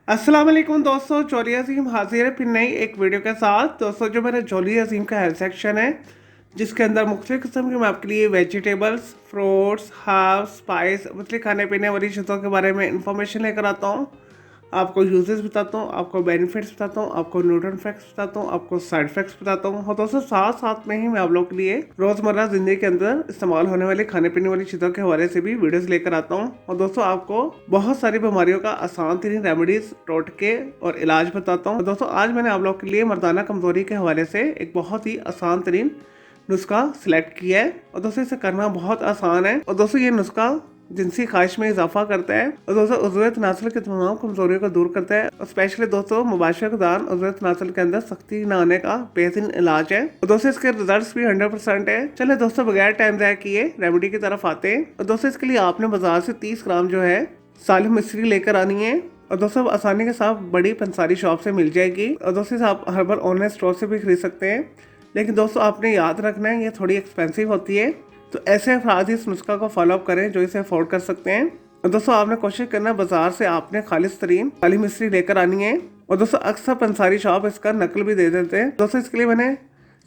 अस्सलाम वालेकुम दोस्तों, जोली अजीम हाजिर है फिर नई एक वीडियो के साथ। दोस्तों, जो मेरा जोली अजीम का हेल्थ सेक्शन है जिसके अंदर मुख्तलिफ़ किस्म के मैं आपके लिए वेजिटेबल्स, फ्रूट्स, हर्ब्स, स्पाइस, मतलब खाने पीने वाली चीज़ों के बारे में इंफॉर्मेशन लेकर आता हूँ। आपको यूजेस बताता हूँ, आपको बेनिफिट्स बताता हूँ, आपको न्यूट्रिएंट फैक्ट्स बताता हूँ, आपको साइड इफेक्ट्स बताता हूँ। और दोस्तों, साथ साथ में ही मैं आप लोगों के लिए रोज़मर्रा ज़िंदगी के अंदर इस्तेमाल होने वाली खाने पीने वाली चीज़ों के हवाले से भी वीडियोस लेकर आता हूँ। और दोस्तों, आपको बहुत सारी बीमारियों का आसान तरीन रेमेडीज, टोटके और इलाज बताता हूँ। दोस्तों, आज मैंने आप लोगों के लिए मर्दाना कमजोरी के हवाले से एक बहुत ही आसान तरीन नुस्खा सिलेक्ट किया है। और दोस्तों, इसे करना बहुत आसान है। और दोस्तों, ये नुस्खा जिनसी ख्वाहिश में इजाफा करता है और दोस्तों उज़्वे तनासुल की तमाम कमजोरियों को दूर करता है। और स्पेशली दोस्तों, मुबाशर के दौरान उज़्वे तनासुल के अंदर सख्ती न आने का बेहतरीन इलाज है। और दोस्तों, इसके रिजल्ट्स भी 100% है। चले दोस्तों, बगैर टाइम ज़ाया किए रेमेडी की तरफ आते हैं। और दोस्तों, इसके लिए आपने बाजार से 30 ग्राम जो है सालिम मिश्री लेकर आनी है। और दोस्तों, आसानी के साथ बड़ी पंसारी शॉप से मिल जाएगी। और दोस्तों, आप हर्बल ऑनलाइन स्टोर से भी खरीद सकते हैं। लेकिन दोस्तों, आपने याद रखना है, ये थोड़ी एक्सपेंसिव होती है। तो ऐसे अफराद इस नुस्खा को फॉलोअप करें जो इसे अफोर्ड कर सकते हैं। और दोस्तों, आपने कोशिश करना है बाजार से आपने खालिस तरीन काली मिश्री लेकर आनी है। और दोस्तों, अक्सर पंसारी शॉप इसका नकल भी दे देते हैं। दोस्तों, इसके लिए मैंने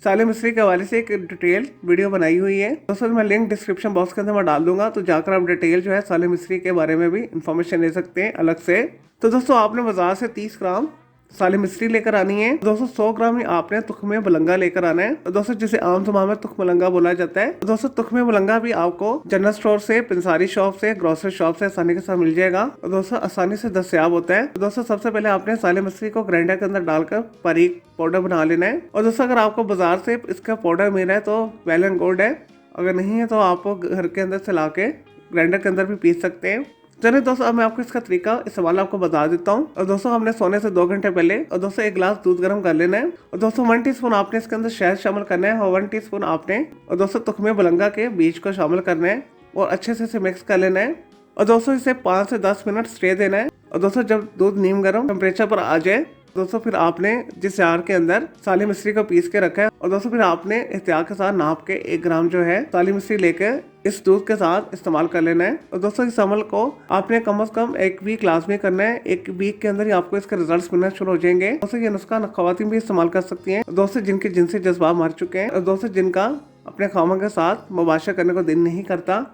साले मिश्री के हवाले से एक डिटेल वीडियो बनाई हुई है। दोस्तों, मैं लिंक डिस्क्रिप्शन बॉक्स के अंदर मैं डाल दूंगा, तो जाकर आप डिटेल जो है साले मिश्री के बारे में भी इंफॉर्मेशन ले सकते हैं अलग से। तो दोस्तों, आपने बाजार से 30 ग्राम साली मिश्री लेकर आनी है। दोस्तों, 100 ग्राम ही आपने तुख्मे बलंगा लेकर आना है। तो दोस्तों, जिसे आम जुबान में तुख्म बलंगा बोला जाता है। दोस्तों, तुख्मे बलंगा भी आपको जनरल स्टोर से, पंसारी शॉप से, ग्रोसरी शॉप से आसानी के साथ मिल जाएगा। और दोस्तों, आसानी से दस्तयाब होता है। दोस्तों, सबसे पहले आपने साली मिश्री को ग्राइंडर के अंदर डालकर बारीक पाउडर बना लेना है। और दोस्तों, अगर आपको बाजार से इसका पाउडर मिल रहा है तो वेल एंड गुड है। अगर नहीं है तो आप घर के अंदर से ला के ग्राइंडर के अंदर भी पीस सकते हैं। चलिए दोस्तों, अब मैं आपको इसका तरीका इस्तेमाल आपको बता देता हूँ। और दोस्तों, हमने सोने से 2 घंटे पहले और दोस्तों 1 गिलास दूध गर्म कर लेना है। और दोस्तों, 1 टीस्पून आपने इसके अंदर शहद शामिल करना है। और 1 टीस्पून आपने और दोस्तों तुख्मे बलंगा के बीज को शामिल करना है और अच्छे से इसे मिक्स कर लेना है। और दोस्तों, इसे 5 से 10 मिनट स्टे देना है। और दोस्तों, जब दूध नीम गर्म टेम्परेचर पर आ जाए दोस्तों, फिर आपने जिस जार के अंदर साली मिश्री को पीस के रखा है और दोस्तों फिर आपने एहतियात के साथ नाप के 1 ग्राम जो है साली मिश्री लेकर इस दूध के साथ इस्तेमाल कर लेना है। और दोस्तों, इस अमल को आपने कम से कम 1 वीक लाजमी करना है। 1 वीक के अंदर ही आपको इसके रिजल्ट्स मिलना शुरू हो जाएंगे। दोस्तों, ये नुस्खा खवातीन भी इस्तेमाल कर सकती हैं। दोस्तों, जिनके जिनसी जज्बात मर चुके हैं और दोस्तों जिनका अपने खामन के साथ मुबाशर करने को दिल नहीं करता,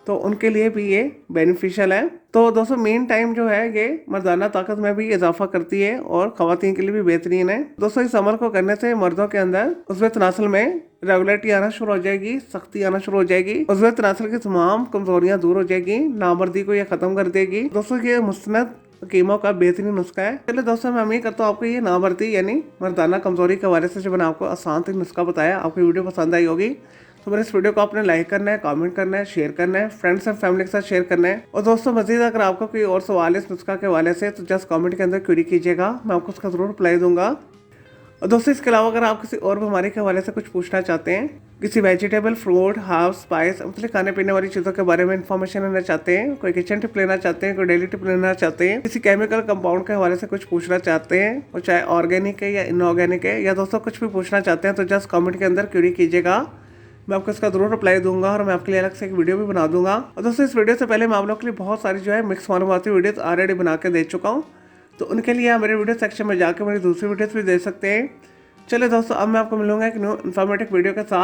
तो उनके लिए भी ये बेनिफिशियल है। तो दोस्तों, मेन टाइम जो है ये मर्दाना ताकत में भी इजाफा करती है और खवातीन के लिए भी बेहतरीन है। दोस्तों, इस अमल को करने से मर्दों के अंदर उज़्वे तनासुल में रेगुलरिटी आना शुरू हो जाएगी, सख्ती आना शुरू हो जाएगी, उज़्वे तनासुल की तमाम कमजोरियां दूर हो जाएगी, नामर्दी को ये खत्म कर देगी। दोस्तों, ये मुस्नद कीमों का बेहतरीन नुस्खा है। चलिए दोस्तों, मैं उम्मीद करता हूँ आपको ये नामर्दी यानी मर्दाना कमजोरी के हवाले से जो मैंने आपको आसान तरीन नुस्खा बताया, आपको वीडियो पसंद आई होगी। तो मेरे इस वीडियो को आपने लाइक करना है, कमेंट करना है, शेयर करना है, फ्रेंड्स एंड फैमिली के साथ शेयर करना है। और दोस्तों, मजीद अगर आपका कोई और सवाल है इस नुस्खा के हवाले से तो जस्ट कमेंट के अंदर क्वेरी कीजिएगा, मैं आपको उसका जरूर रिप्लाई दूंगा। और दोस्तों, इसके अलावा अगर आप किसी और बीमारी के हवाले से कुछ पूछना चाहते हैं, किसी वेजिटेबल, फ्रूट, हर्ब्स, स्पाइस, मतलब खाने पीने वाली चीज़ों के बारे में इन्फॉर्मेशन लेना चाहते हैं, कोई किचन टिप लेना चाहते हैं, कोई डेली टिप लेना चाहते हैं, किसी केमिकल कंपाउंड के हवाले से कुछ पूछना चाहते हैं, और चाहे ऑर्गेनिक है या इनऑर्गेनिक है, या दोस्तों कुछ भी पूछना चाहते हैं, तो जस्ट कमेंट के अंदर क्वेरी कीजिएगा, मैं आपको इसका जरूर रिप्लाई दूंगा और मैं आपके लिए अलग से एक वीडियो भी बना दूंगा। और दोस्तों, इस वीडियो से पहले मैं आप लोगों के लिए बहुत सारी जो है मिक्स मालूमाती वीडियोस ऑलरेडी बना के दे चुका हूँ, तो उनके लिए आप मेरे वीडियो सेक्शन में जाकर मेरी दूसरी वीडियोस भी देख सकते हैं। चलिए दोस्तों, अब मैं आपको मिलूंगा एक न्यू इन्फॉर्मेटिव वीडियो के साथ।